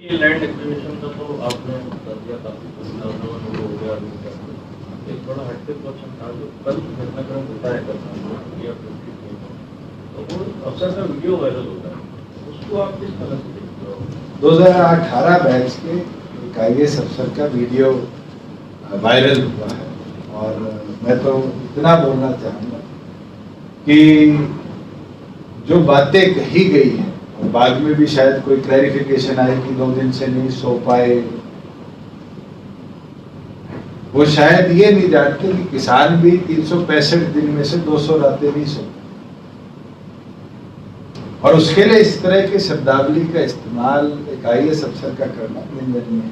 ये land acquisition का तो आपने कर दिया, काफी नौजवान हो गया। एक बड़ा हटके क्वेश्चन था जो कल घटनाक्रम होता है या तो वो अफसर का वीडियो वायरल होता है, उसको आप किस तरह से देखते हो? 2018 बैच के एक IAS अफसर का वीडियो वायरल हुआ है और मैं तो इतना बोलना चाहूँगा कि जो बातें कही गई हैं और बाद में भी शायद कोई क्लैरिफिकेशन आए कि 2 दिन से नहीं सो पाए, वो शायद ये नहीं जानते कि किसान भी 365 दिन में से 200 रातें नहीं सोते और उसके लिए इस तरह के शब्दावली का इस्तेमाल एक IAS अफसर का करना निंदनीय है।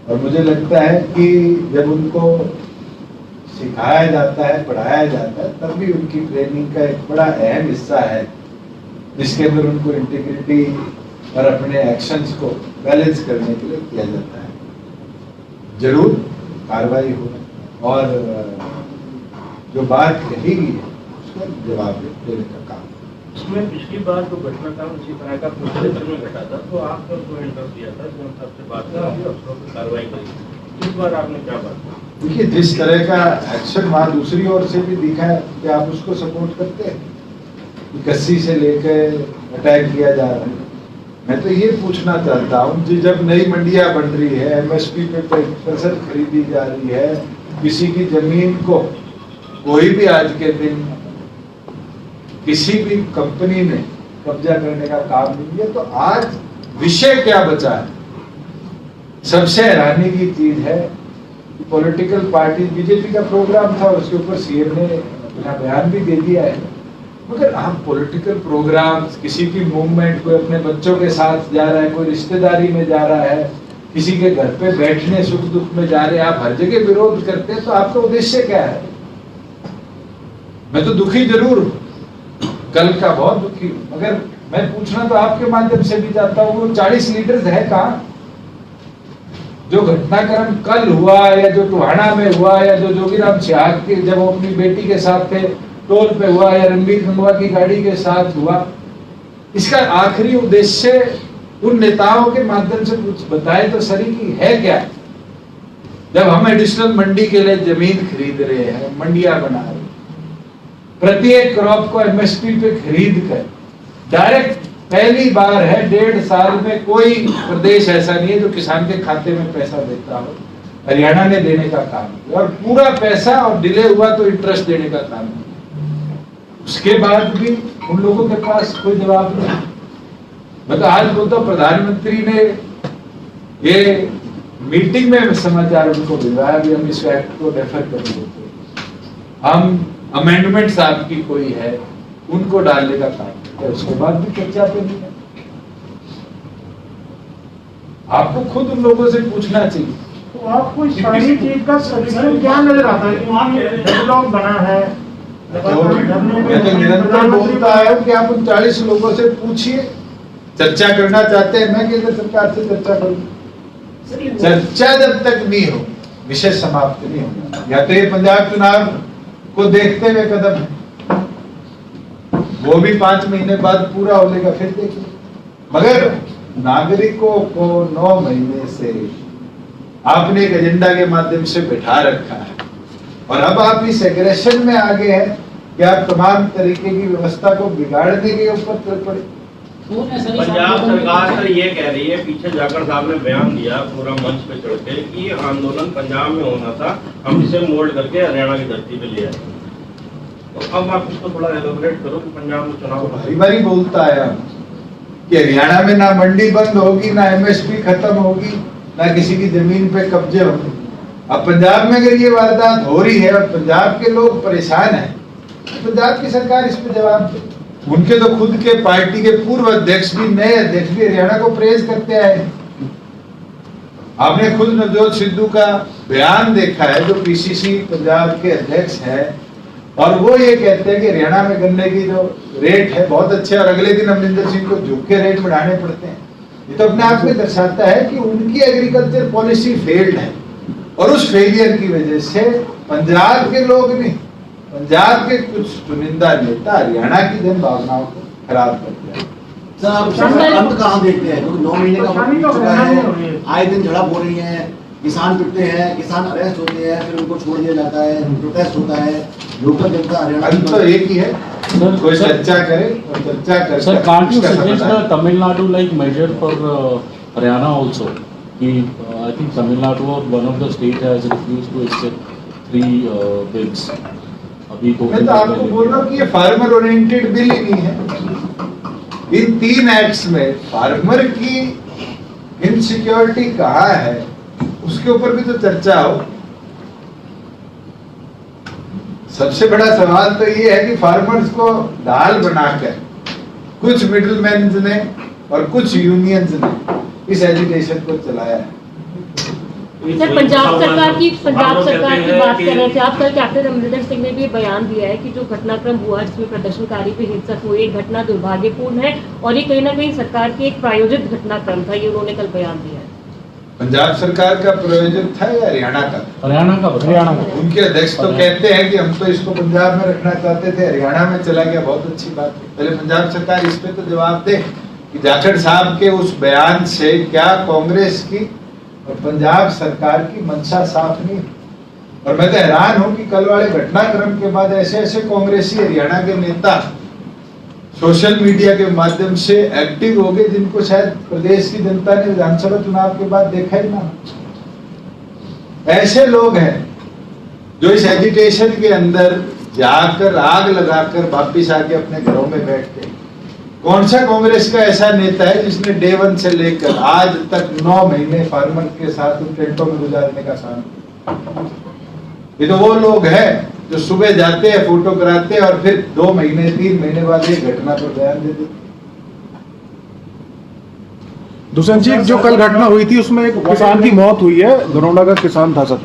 और मुझे लगता है कि जब उनको सिखाया जाता है, पढ़ाया जाता है, तब भी उनकी ट्रेनिंग का एक बड़ा अहम हिस्सा है जिसके अंदर उनको इंटीग्रिटी और अपने एक्शंस को बैलेंस करने के लिए किया जाता है। जरूर कार्रवाई हो और जो बात कही गई है उसका जवाब देने का काम। इसमें पिछली बार जो घटनाक्रम इसी तरह का क्षेत्र में घटा था तो आपने उसमें इंटरेस्ट दिया था, जो सबसे बात करी अफसरों की कार्रवाई करी। इस बार आपने क्या बात की? देखिए, जिस तरह का एक्शन वहाँ दूसरी ओर से भी दिखा है कि आप उसको सपोर्ट करते हैं, कस्सी से लेकर अटैक किया जा रहा है। मैं तो ये पूछना चाहता हूँ कि जब नई मंडियाँ बन रही है, MSP पे फसल खरीदी जा रही है, किसी की जमीन को कोई भी आज के दिन किसी भी कंपनी ने कब्जा करने का काम नहीं किया, तो आज विषय क्या बचा है? सबसे हैरानी की चीज है पॉलिटिकल पार्टी, बीजेपी का प्रोग्राम था, उसके ऊपर CM ने अपना बयान भी दे दिया है, मगर हम पॉलिटिकल प्रोग्राम, किसी की मूवमेंट, कोई अपने बच्चों के साथ जा रहा है, कोई रिश्तेदारी में जा रहा है, किसी के घर पे बैठने सुख दुख में जा रहे हैं, आप हर जगह विरोध करते हैं, तो आपका उद्देश्य क्या है? मैं तो दुखी जरूर हूं, कल का बहुत दुखी हूं, मगर मैं पूछना तो आपके माध्यम से भी चाहता हूँ, वो 40 लीडर्स है कहाँ? जो घटनाक्रम कल हुआ या जो टोहाना में हुआ या जो जोगीराम सिहाग के जब वो अपनी बेटी के साथ थे टोल पे हुआ या रणबीर गंगवा की गाड़ी के साथ हुआ, इसका आखिरी उद्देश्य उन नेताओं के माध्यम से कुछ बताए तो सही कि है क्या? जब हम एडिशनल मंडी के लिए जमीन खरीद रहे हैं, मंडियां बना रहे हैं, प्रत्येक क्रॉप को MSP पे खरीद कर डायरेक्ट, पहली बार है 1.5 साल में कोई प्रदेश ऐसा नहीं है जो किसान के खाते में पैसा देता हो। हरियाणा ने देने का काम किया और पूरा पैसा, और डिले हुआ तो इंटरेस्ट देने का काम किया। उसके बाद भी उन लोगों के पास कोई जवाब नहीं। मैं तो आज बोलता हूं, प्रधानमंत्री ने ये मीटिंग में समाचार उनको भिजवाया भी हम इस एक्ट को रेफर कर देते, हम अमेंडमेंट्स आपकी कोई है उनको डालने का काम किया, उसके बाद भी चर्चा पे नहीं है। आपको खुद उन लोगों से पूछना चाहिए। तो आपको इस सारी चीज का सॉल्यूशन क्या नजर आता है कि वहाँ डेडलॉक बना है? मैं तो निरंतर बोलता है कि आप उन 40 लोगों से पूछिए, चर्चा करना चाहते हैं, मैं केंद्र सरकार से चर्चा करूँ। चर्चा जब तक नहीं हो, विषय समाप्त नहीं होगा। या तो ये पंजाब चुनाव को देखते हुए कदम है, वो भी 5 महीने बाद पूरा हो लेगा, फिर देखिए। मगर नागरिकों को 9 महीने से आपने एक एजेंडा के माध्यम से बैठा रखा है और अब आप इस एग्रेशन में आगे हैं कि आप तमाम तरीके की व्यवस्था को बिगाड़ने के ऊपर चल पड़े। पंजाब सरकार सर ये कह रही है, पीछे जाकर साहब ने बयान दिया पूरा मंच पे चढ़ के कि ये आंदोलन पंजाब में होना था, हम इसे मोल्ड करके हरियाणा की धरती पे ले आए। तो अब आप इसको थोड़ा एलोबरेट करो कि पंजाब में चुनाव बारी बारी बोलता है कि हरियाणा में ना मंडी बंद होगी, ना MSP खत्म होगी, ना किसी की जमीन पे कब्जे होंगे। अब पंजाब में अगर ये वारदात हो रही है और पंजाब के लोग परेशान हैं, तो पंजाब की सरकार इस पे जवाब दे। उनके तो खुद के पार्टी के पूर्व अध्यक्ष भी, नए अध्यक्ष भी हरियाणा को प्रेज करते आए। आपने खुद नवजोत सिद्धू का बयान देखा है, जो PCC पंजाब के अध्यक्ष हैं, और वो ये कहते हैं कि हरियाणा में गन्ने की जो रेट है बहुत अच्छे, और अगले दिन अमरिंदर सिंह को झुक के रेट बढ़ाने पड़ते हैं। ये तो अपने आप में दर्शाता है कि उनकी एग्रीकल्चर पॉलिसी फेल्ड है और उस फेलियर की वजह से पंजाब के लोग नहीं, पंजाब के कुछ चुनिंदा नेता हरियाणा की जन भावनाओं को खराब करते हैं। सर आप अंत कहाँ देखते हैं? क्योंकि 9 महीने का वक्त बीत चुका है, आए दिन झड़प हो रही है, किसान पिटते हैं, किसान अरेस्ट होते हैं, फिर उनको छोड़ दिया जाता है, प्रोटेस्ट होता है, लोकल जनता हरियाणा अंत तो एक ही है, कोई चर्चा करे और चर्चा करे। Sir, can't you suggest Tamil Nadu like measure for Haryana also? I think Tamil Nadu or one of the state has refused to accept 3 bills. अभी तो मैं तो आपको बोल रहा हूँ कि ये फार्मर ओरिएंटेड बिल ही नहीं है। इन 3 एक्ट्स में फार्मर की इनसिक्योरिटी कहाँ है, उसके ऊपर भी तो चर्चा हो। सबसे बड़ा सवाल तो ये है कि फार्मर्स को ढाल बनाकर कुछ मिडिलमैन ने और कुछ यूनियंस ने इस एजिटेशन को चलाया है। सर, पंजाब सरकार की बात कर रहे थे आप। कल कैप्टन अमरिंदर सिंह ने भी बयान दिया है कि जो घटनाक्रम हुआ जिसमें प्रदर्शनकारी पे हिंसक हुए, एक घटना दुर्भाग्यपूर्ण है और ये कहीं ना कहीं सरकार की एक प्रायोजित घटनाक्रम था, ये उन्होंने कल बयान दिया है। पंजाब सरकार का प्रायोजित था या हरियाणा का? हरियाणा का। उनके अध्यक्ष तो कहते हैं कि हम तो इसको पंजाब में रखना चाहते थे, हरियाणा में चला गया, बहुत अच्छी बात है। पहले पंजाब सरकार इस पे तो जवाब दे कि जाखड़ साहब के उस बयान से क्या कांग्रेस की और पंजाब सरकार की मंशा साफ नहीं। और मैं तो हैरान हूं कि कल वाले घटनाक्रम के बाद ऐसे ऐसे कांग्रेसी हरियाणा के नेता सोशल मीडिया के माध्यम से एक्टिव हो गए जिनको शायद प्रदेश की जनता ने विधानसभा चुनाव के बाद देखा ही ना। ऐसे लोग हैं जो इस एजिटेशन के अंदर जाकर आग लगाकर वापिस आके अपने घरों में बैठ गए। कौन सा कांग्रेस का ऐसा नेता है जिसने डे 1 से लेकर आज तक 9 महीने फार्मर के साथ उन टेंटों में गुजारने का काम किया? ये तो वो लोग हैं जो सुबह जाते हैं, फोटो कराते हैं और फिर 2 महीने 3 महीने बाद एक घटना पर बयान दे देते। दुष्यंत जी, जो कल घटना हुई थी उसमें एक किसान की मौत हुई है, गरौंडा का किसान था सर,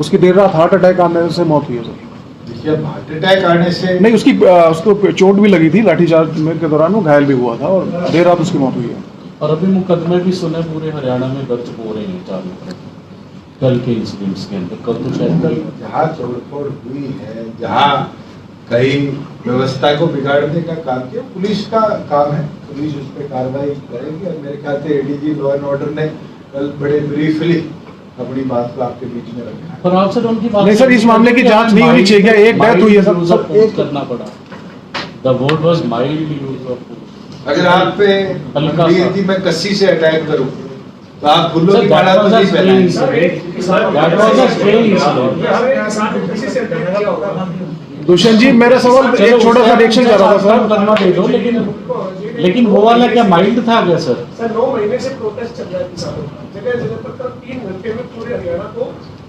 उसकी देर रात हार्ट अटैक आने से मौत हुई है सर। देखिए, हार्ट अटैक आने से नहीं, उसको चोट भी लगी थी, लाठीचार्ज के दौरान वो घायल भी हुआ था और देर रात उसकी मौत हुई है। और अभी मुकदमे भी सुने पूरे हरियाणा में दर्ज हो रहे हैं चारों तरफ कल के इंसिडेंट्स के अंदर। कल तो शायद जहाँ तोड़फोड़ हुई है, जहाँ कहीं व्यवस्था को बिगाड़ने का काम किया, पुलिस का काम है, पुलिस उस पर कार्रवाई करेगी। और मेरे ख्याल से एडीजी लॉ एंड ऑर्डर ने कल बड़े ब्रीफली अपनी बात को आपके बीच में रखा। पर आप सर उनकी बात नहीं सर, इस मामले की जांच नहीं होनी चाहिए क्या? एक डेथ हुई है सर, एक करना पड़ा। The word was mild use of force. अगर आप पे मैं कस्सी से अटैक करूं तो आप फुल्लों की माला तो नहीं पहनाएंगे। दुष्यंत जी, मेरा सवाल एक छोटा सा रिएक्शन कर रहा था सर। करना दे दो, लेकिन वो वाला क्या माइल्ड था क्या सर? सर 9 महीने से प्रोटेस्ट चल रहा है किसानों का, जगह जगह पर 3 घंटे में पूरे हरियाणा को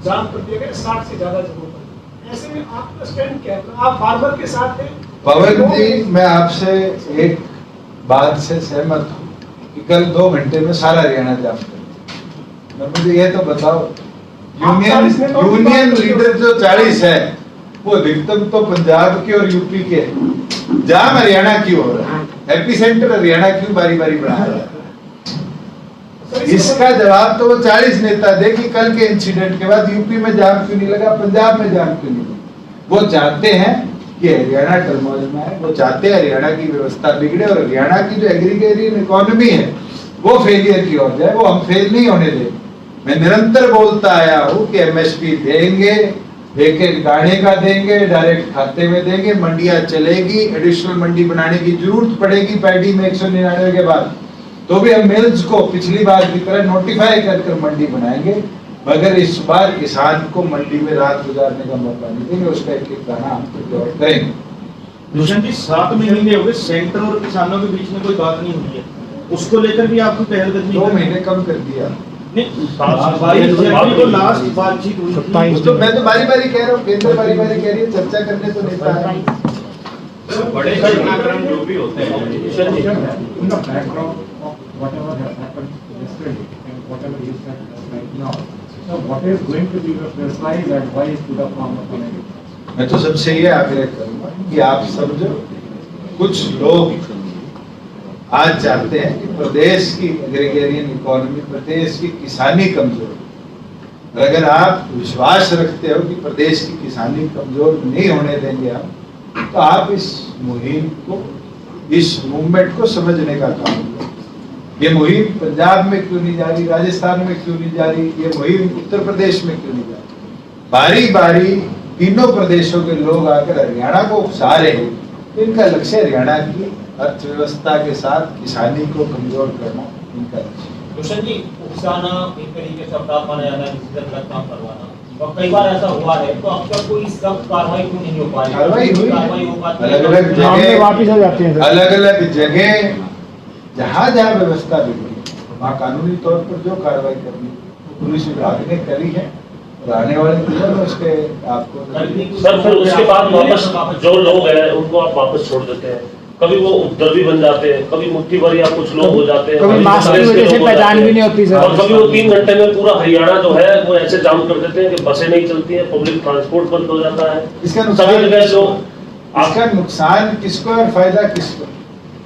जाम कर दिया गया, 60 से ज्यादा जगहों पर। ऐसे में आपका स्टैंड क्या है? आप फार्मर के साथ हैं? पवन जी, मैं आपसे एक बात से सहमत हूँ कि कल 2 घंटे में सारा हरियाणा जाम कर दिया। मुझे ये तो बताओ, यूनियन लीडर जो 40 है वो अधिकतम तो पंजाब के और यूपी के हैं। जाम हरियाणा क्यों हो रहा है? एपिसेंटर हरियाणा क्यों बारी बारी बढ़ा रहा है? इसका जवाब तो वो 40 नेता दे कि कल के इंसिडेंट के बाद यूपी में जाम क्यों नहीं लगा, पंजाब में जाम क्यों नहीं लगा। वो चाहते हैं कि हरियाणा टर्मोइल में है, वो चाहते हैं हरियाणा की व्यवस्था बिगड़े और हरियाणा की जो एग्रीगेरियन इकोनॉमी है वो फेलियर की ओर जाए। वो हम फेल नहीं होने देंगे। मैं निरंतर बोलता आया हूँ कि एमएसपी देंगे, एक गाड़े का देंगे, डायरेक्ट खाते में देंगे, मंडियां चलेगी, एडिशनल मंडी बनाने की जरूरत पड़ेगी पैडी में 199 के बाद, तो भी हम मिल्स को पिछली बार की तरह नोटिफाई कर मंडी बनाएंगे, मगर इस बार किसान को मंडी में रात गुजारने का मौका नहीं देंगे। उसका एक गाना हम और करेंगे। दुष्यंत जी, 7 महीने हो गए, सेंटर और किसानों के बीच में कोई बात नहीं हुई है, उसको लेकर भी आपको पहलकदमी 2 महीने कम कर दिया। लास्ट बातचीत हुई थी, तो मैं तो बारी बारी कह रहा हूँ, केंद्र बारी बारी कह रही है, चर्चा करने तो नेता है। बड़े घटनाक्रम जो भी होते हैं, मैं तो सबसे ये आग्रह करूंगा कि आप समझो, कुछ लोग आज चाहते हैं कि प्रदेश की एग्रीगेरियन इकोनॉमी, प्रदेश की किसानी कमजोर। और अगर आप विश्वास रखते हो कि प्रदेश की किसानी कमजोर नहीं होने देंगे हम, तो आप इस मुहिम को इस मूवमेंट को समझने का काम किया। ये मुहिम पंजाब में क्यों नहीं जारी, राजस्थान में क्यों नहीं जारी, ये मुहिम उत्तर प्रदेश में क्यों नहीं जारी। बारी बारी तीनों प्रदेशों के लोग आकर हरियाणा को उकसा रहे हैं। इनका लक्ष्य हरियाणा की अर्थव्यवस्था के साथ किसानी को कमजोर करना इनका लक्ष्य। रोशन जी, उकसाना एक तरीके से अपराध माना जाता है, किसी से गलत काम करवाना, और कई बार ऐसा हुआ है, तो अब तक कोई सख्त कार्रवाई क्यों नहीं हो पा रही? कार्रवाई हुई, कार्रवाई हो पाती है, अलग-अलग जगह वापिस आ जाते हैं। अलग अलग जगह जहाँ जहाँ व्यवस्था बिगड़ी वहाँ कानूनी तौर पर जो कार्रवाई करनी पुलिस विभाग ने करी है और आने वाले दिनों में उसके आपको सर फिर उसके बाद वापस जो लोग हैं उनको आप वापस छोड़ देते हैं, कभी वो उपद्रवी बन जाते हैं, कभी मुट्ठी भर या कुछ लोग हो जाते हैं, कभी मास्क की वजह से पहचान भी नहीं होती सर, और कभी वो 3 घंटे में पूरा हरियाणा जो है वो ऐसे जाम कर देते हैं कि बसें नहीं चलती हैं, पब्लिक ट्रांसपोर्ट बंद हो जाता है। इसका सभी जगह जो इसका नुकसान किसको और फायदा किसको?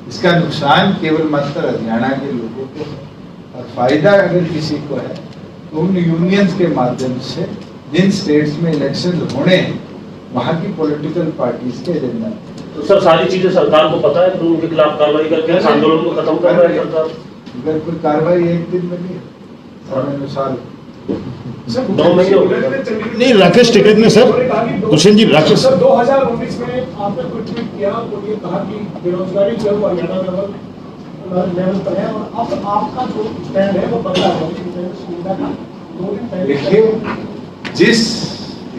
इसका नुकसान केवल मात्र हरियाणा के लोगों को है और फायदा अगर किसी को है तो उन यूनियंस के माध्यम से जिन स्टेट्स में इलेक्शन होने हैं वहाँ की पॉलिटिकल पार्टीज के एजेंडा। तो सर सारी चीजें सरकार को पता है, फिर उनके खिलाफ कार्रवाई करके इस आंदोलन को खत्म कर रहा है सरकार। अगर कोई कार्रवाई एक दिन में नहीं समय अनुसार 2 महीने हो गए। नहीं, राकेश टिकैत ने सर, दुष्यंत जी, राकेश सर 2019 में आपने कोई ट्वीट किया और ये कहा कि बेरोजगारी जो है वो हरियाणा लेवल पर है, और अब आपका जो स्टैंड है वो बदला है। 2 दिन पहले देखिए, जिस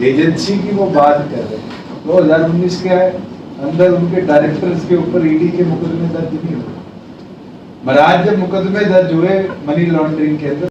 एजेंसी की वो बात कर रहे हैं 2019 के अंदर उनके डायरेक्टर्स के ऊपर ईडी के मुकदमे दर्ज नहीं हुए। महाराज जब मुकदमे दर्ज हुए मनी लॉन्ड्रिंग के अंदर